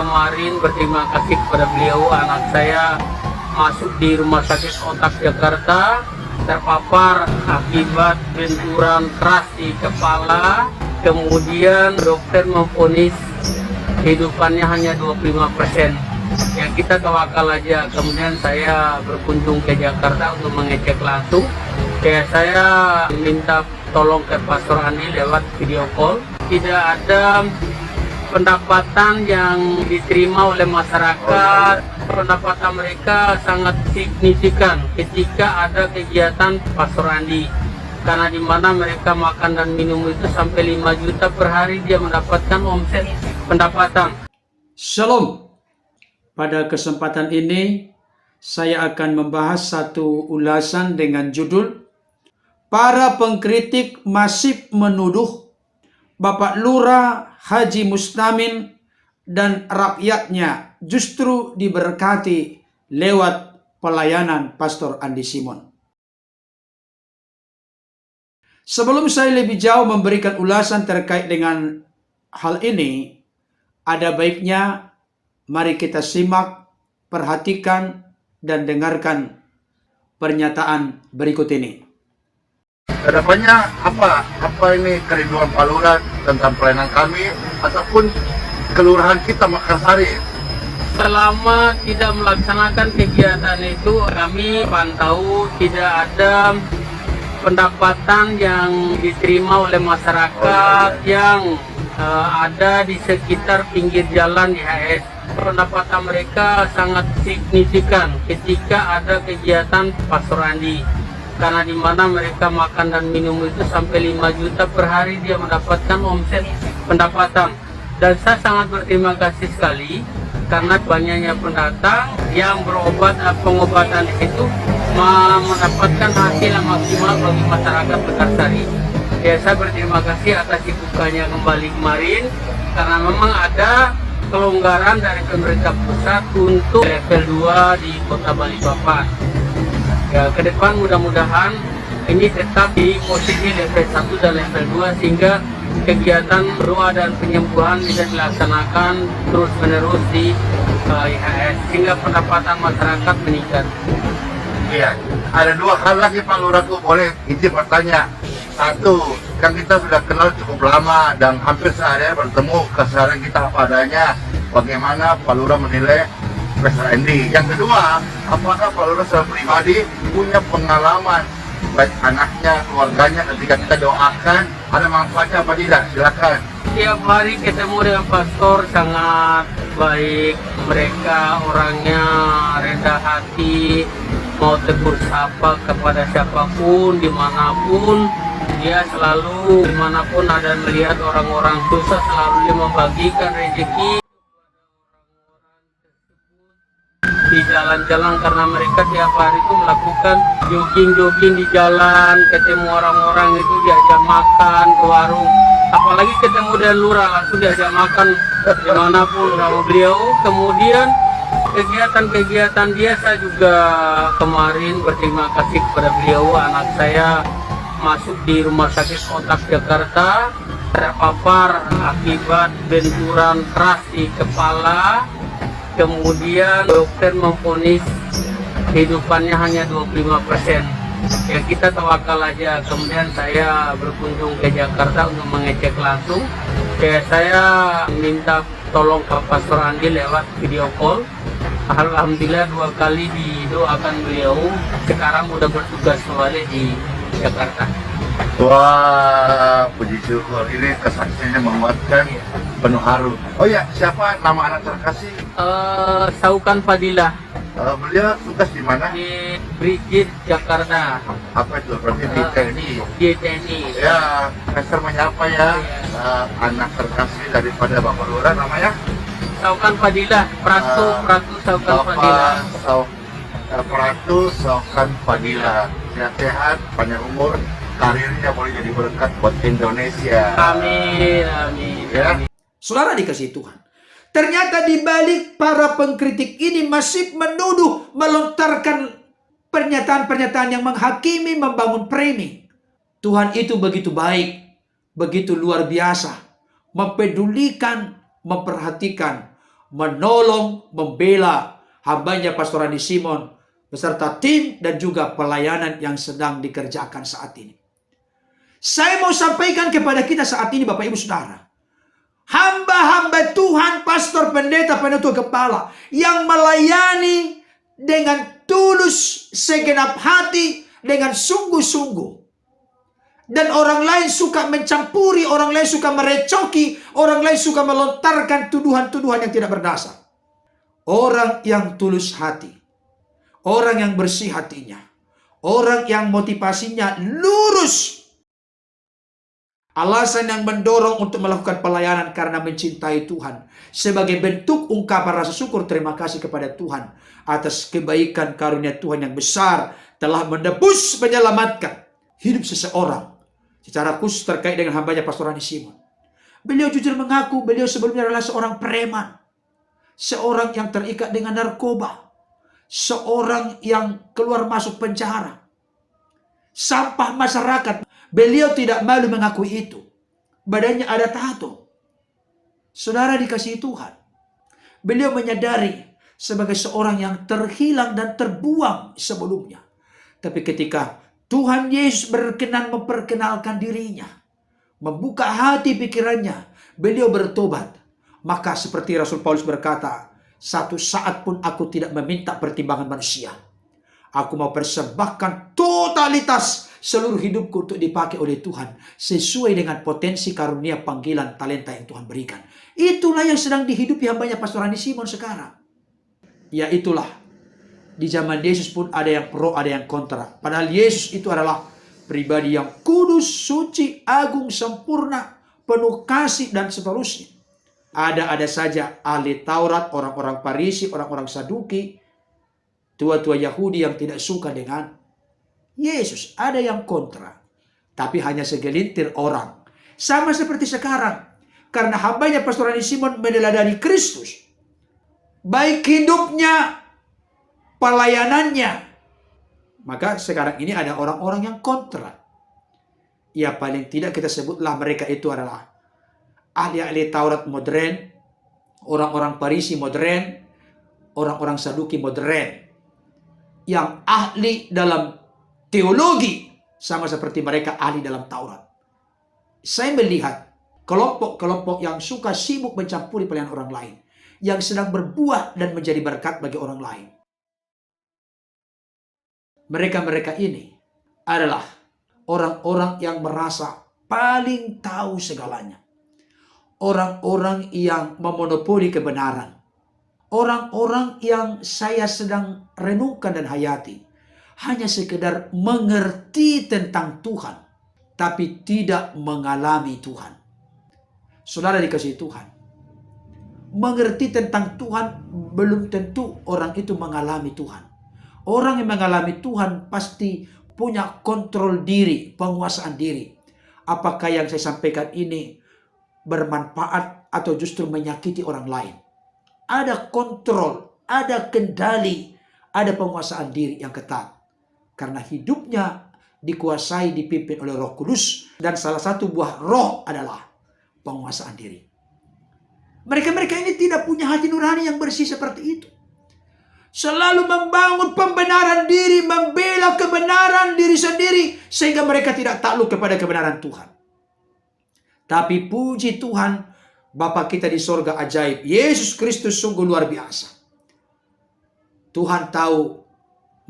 kemarin berterima kasih kepada beliau. Anak saya masuk di Rumah Sakit Otak Jakarta, terpapar akibat benturan keras di kepala. Kemudian dokter memvonis kehidupannya hanya 25%. Ya kita tawakal aja. Kemudian saya berkunjung ke Jakarta untuk mengecek langsung. Ya saya minta tolong ke Pastor Andi lewat video call. Tidak ada pendapatan yang diterima oleh masyarakat. Pendapatan mereka sangat signifikan ketika ada kegiatan Pastor Andi. Karena di mana mereka makan dan minum itu sampai 5 juta per hari dia mendapatkan omset pendapatan. Shalom. Pada kesempatan ini saya akan membahas satu ulasan dengan judul Para Pengkritik Masif Menuduh Bapak Lurah Haji Mustamin dan rakyatnya justru diberkati lewat pelayanan Pastor Andi Simon. Sebelum saya lebih jauh memberikan ulasan terkait dengan hal ini, ada baiknya mari kita simak, perhatikan, dan dengarkan pernyataan berikut ini. Kedepannya apa ini kerinduan Pak Lurah tentang pelayanan kami ataupun kelurahan kita Makassari? Selama tidak melaksanakan kegiatan itu, kami pantau tidak ada pendapatan yang diterima oleh masyarakat yang ada di sekitar pinggir jalan IHS. Pendapatan mereka sangat signifikan ketika ada kegiatan Pastor Andi. Karena di mana mereka makan dan minum itu sampai 5 juta per hari dia mendapatkan omset pendapatan. Dan saya sangat berterima kasih sekali karena banyaknya pendatang yang berobat pengobatan di situ mendapatkan hasil yang maksimal bagi masyarakat Makassari. Ya, saya berterima kasih atas dibukanya kembali kemarin karena memang ada kelonggaran dari pemerintah pusat untuk level 2 di Kota Balikpapan. Ya, ke depan mudah-mudahan ini tetap di posisi level 1 dan level 2 sehingga kegiatan doa dan penyembuhan bisa dilaksanakan terus-menerus di IHS sehingga pendapatan masyarakat meningkat. Iya, ada dua hal lagi Pak Lurah, boleh izin bertanya. Satu, kan kita sudah kenal cukup lama dan hampir sehari bertemu, keseharian kita apa adanya. Bagaimana Pak Lurah menilai Pastor Andi? Yang kedua, apakah Pak Lurah secara pribadi punya pengalaman baik anaknya, keluarganya ketika kita doakan ada manfaatnya apa tidak? Silakan. Tiap hari ketemu dengan pastor sangat baik, mereka orangnya rendah hati, mau tegur sapa kepada siapapun, dimanapun dia selalu, dimanapun ada melihat orang-orang susah selalu dia membagikan rezeki di jalan-jalan karena mereka tiap hari itu melakukan jogging-jogging di jalan, ketemu orang-orang itu diajak makan ke warung, apalagi ketemu dengan lurah langsung diajak makan dimanapun sama beliau. Kemudian kegiatan-kegiatan dia saya juga kemarin berterima kasih kepada beliau. Anak saya masuk di Rumah Sakit Otak Jakarta, terpapar akibat benturan keras di kepala. Kemudian dokter memvonis kehidupannya hanya 25%. Ya kita tawakal aja. Kemudian saya berkunjung ke Jakarta untuk mengecek langsung. Ya saya minta tolong ke Pastor Andi lewat video call. Alhamdulillah 2 kali didoakan beliau. Sekarang udah bertugas kembali di Jakarta. Wah, puji syukur, ini kesaksiannya menguatkan, penuh haru. Oh ya, siapa nama anak terkasih? Saukan Fadilah. Beliau tugas di mana? Di Brigit Jakarta. Apa itu? Berarti di TNI. Di TNI. Ya, Pastor menyapa ya, anak terkasih daripada Bapak Lurah namanya? Saukan Fadilah, Pratu Saukan Fadilah. Pratu Saukan Fadilah. Sehat-sehat, panjang umur, karirnya boleh jadi berkat buat Indonesia. Amin, amin. Ya. Saudara dikasih Tuhan, ternyata di balik para pengkritik ini masih menuduh, melontarkan pernyataan-pernyataan yang menghakimi, membangun framing. Tuhan itu begitu baik, begitu luar biasa, mempedulikan, memperhatikan, menolong, membela hambanya Pastor Randi Simon beserta tim dan juga pelayanan yang sedang dikerjakan saat ini. Saya mau sampaikan kepada kita saat ini, Bapak Ibu Saudara, hamba-hamba Tuhan, pastor, pendeta, penutup kepala yang melayani dengan tulus, segenap hati, dengan sungguh-sungguh. Dan orang lain suka mencampuri, orang lain suka merecoki, orang lain suka melontarkan tuduhan-tuduhan yang tidak berdasar. Orang yang tulus hati, orang yang bersih hatinya, orang yang motivasinya lurus. Alasan yang mendorong untuk melakukan pelayanan karena mencintai Tuhan. Sebagai bentuk ungkapan rasa syukur terima kasih kepada Tuhan atas kebaikan karunia Tuhan yang besar telah menebus, menyelamatkan hidup seseorang. Secara khusus terkait dengan hambanya Pastor Randi Simon. Beliau jujur mengaku beliau sebelumnya adalah seorang preman. Seorang yang terikat dengan narkoba. Seorang yang keluar masuk penjara. Sampah masyarakat. Beliau tidak malu mengakui itu. Badannya ada tato. Saudara dikasihi Tuhan. Beliau menyadari sebagai seorang yang terhilang dan terbuang sebelumnya. Tapi ketika Tuhan Yesus berkenan memperkenalkan dirinya, membuka hati pikirannya, beliau bertobat. Maka seperti Rasul Paulus berkata, satu saat pun aku tidak meminta pertimbangan manusia. Aku mau persembahkan totalitas seluruh hidupku untuk dipakai oleh Tuhan sesuai dengan potensi karunia panggilan talenta yang Tuhan berikan. Itulah yang sedang dihidupi hambanya Pastor Randi Simon sekarang. Ya itulah. Di zaman Yesus pun ada yang pro, ada yang kontra. Padahal Yesus itu adalah pribadi yang kudus, suci, agung, sempurna, penuh kasih dan seterusnya. Ada saja ahli Taurat, orang-orang Farisi, orang-orang Saduki, tua-tua Yahudi yang tidak suka dengan Yesus. Ada yang kontra. Tapi hanya segelintir orang. Sama seperti sekarang. Karena hambanya Pastor Randi Simon meneladani Kristus. Baik hidupnya, pelayanannya. Maka sekarang ini ada orang-orang yang kontra. Ya paling tidak kita sebutlah mereka itu adalah ahli-ahli Taurat modern, orang-orang Farisi modern, orang-orang Saduki modern. Yang ahli dalam teologi sama seperti mereka ahli dalam Taurat. Saya melihat kelompok-kelompok yang suka sibuk mencampuri pelayanan orang lain, yang sedang berbuah dan menjadi berkat bagi orang lain. Mereka-mereka ini adalah orang-orang yang merasa paling tahu segalanya. Orang-orang yang memonopoli kebenaran. Orang-orang yang saya sedang renungkan dan hayati. Hanya sekedar mengerti tentang Tuhan. Tapi tidak mengalami Tuhan. Saudara dikasihi Tuhan. Mengerti tentang Tuhan belum tentu orang itu mengalami Tuhan. Orang yang mengalami Tuhan pasti punya kontrol diri, penguasaan diri. Apakah yang saya sampaikan ini bermanfaat atau justru menyakiti orang lain? Ada kontrol, ada kendali, ada penguasaan diri yang ketat. Karena hidupnya dikuasai, dipimpin oleh Roh Kudus. Dan salah satu buah roh adalah penguasaan diri. Mereka-mereka ini tidak punya hati nurani yang bersih seperti itu. Selalu membangun pembenaran diri, membela kebenaran diri sendiri, sehingga mereka tidak takluk kepada kebenaran Tuhan. Tapi puji Tuhan, Bapa kita di sorga ajaib, Yesus Kristus sungguh luar biasa. Tuhan tahu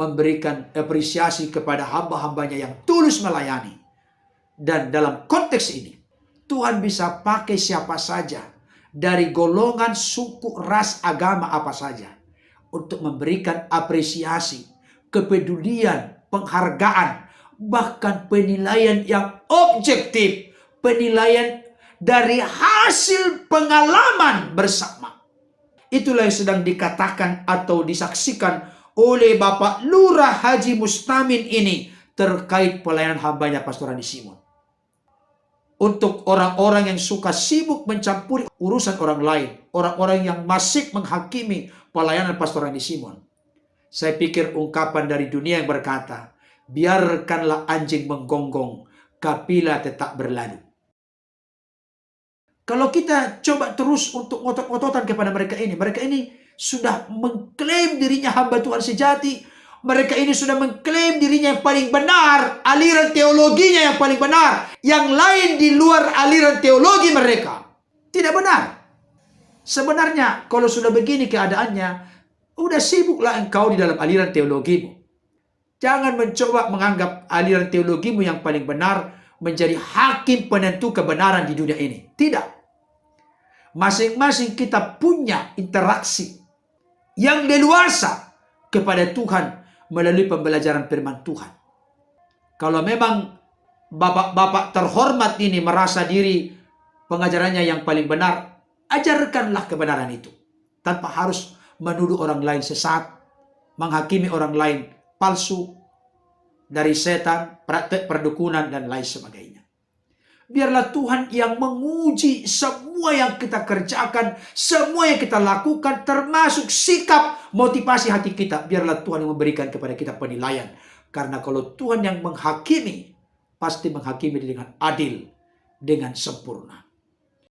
memberikan apresiasi kepada hamba-hambanya yang tulus melayani. Dan dalam konteks ini, Tuhan bisa pakai siapa saja, dari golongan, suku, ras, agama apa saja, untuk memberikan apresiasi, kepedulian, penghargaan, bahkan penilaian yang objektif, penilaian dari hasil pengalaman bersama. Itulah yang sedang dikatakan atau disaksikan oleh Bapak Lurah Haji Mustamin ini terkait pelayanan hambanya Pastor Randi Simon. Untuk orang-orang yang suka sibuk mencampuri urusan orang lain, orang-orang yang masih menghakimi pelayanan Pastor Randi Simon, saya pikir ungkapan dari dunia yang berkata, biarkanlah anjing menggonggong, kapila tetap berlalu. Kalau kita coba terus untuk ngotot-ngototan kepada mereka ini sudah mengklaim dirinya hamba Tuhan sejati. Mereka ini sudah mengklaim dirinya yang paling benar, aliran teologinya yang paling benar. Yang lain di luar aliran teologi mereka tidak benar. Sebenarnya kalau sudah begini keadaannya, udah sibuklah engkau di dalam aliran teologimu. Jangan mencoba menganggap aliran teologimu yang paling benar menjadi hakim penentu kebenaran di dunia ini. Tidak. Masing-masing kita punya interaksi yang leluasa kepada Tuhan melalui pembelajaran firman Tuhan. Kalau memang bapak-bapak terhormat ini merasa diri pengajarannya yang paling benar, ajarkanlah kebenaran itu. Tanpa harus menuduh orang lain sesat, menghakimi orang lain palsu, dari setan, praktek perdukunan, dan lain sebagainya. Biarlah Tuhan yang menguji semua yang kita kerjakan, semua yang kita lakukan, termasuk sikap, motivasi hati kita. Biarlah Tuhan yang memberikan kepada kita penilaian. Karena kalau Tuhan yang menghakimi, pasti menghakimi dengan adil, dengan sempurna.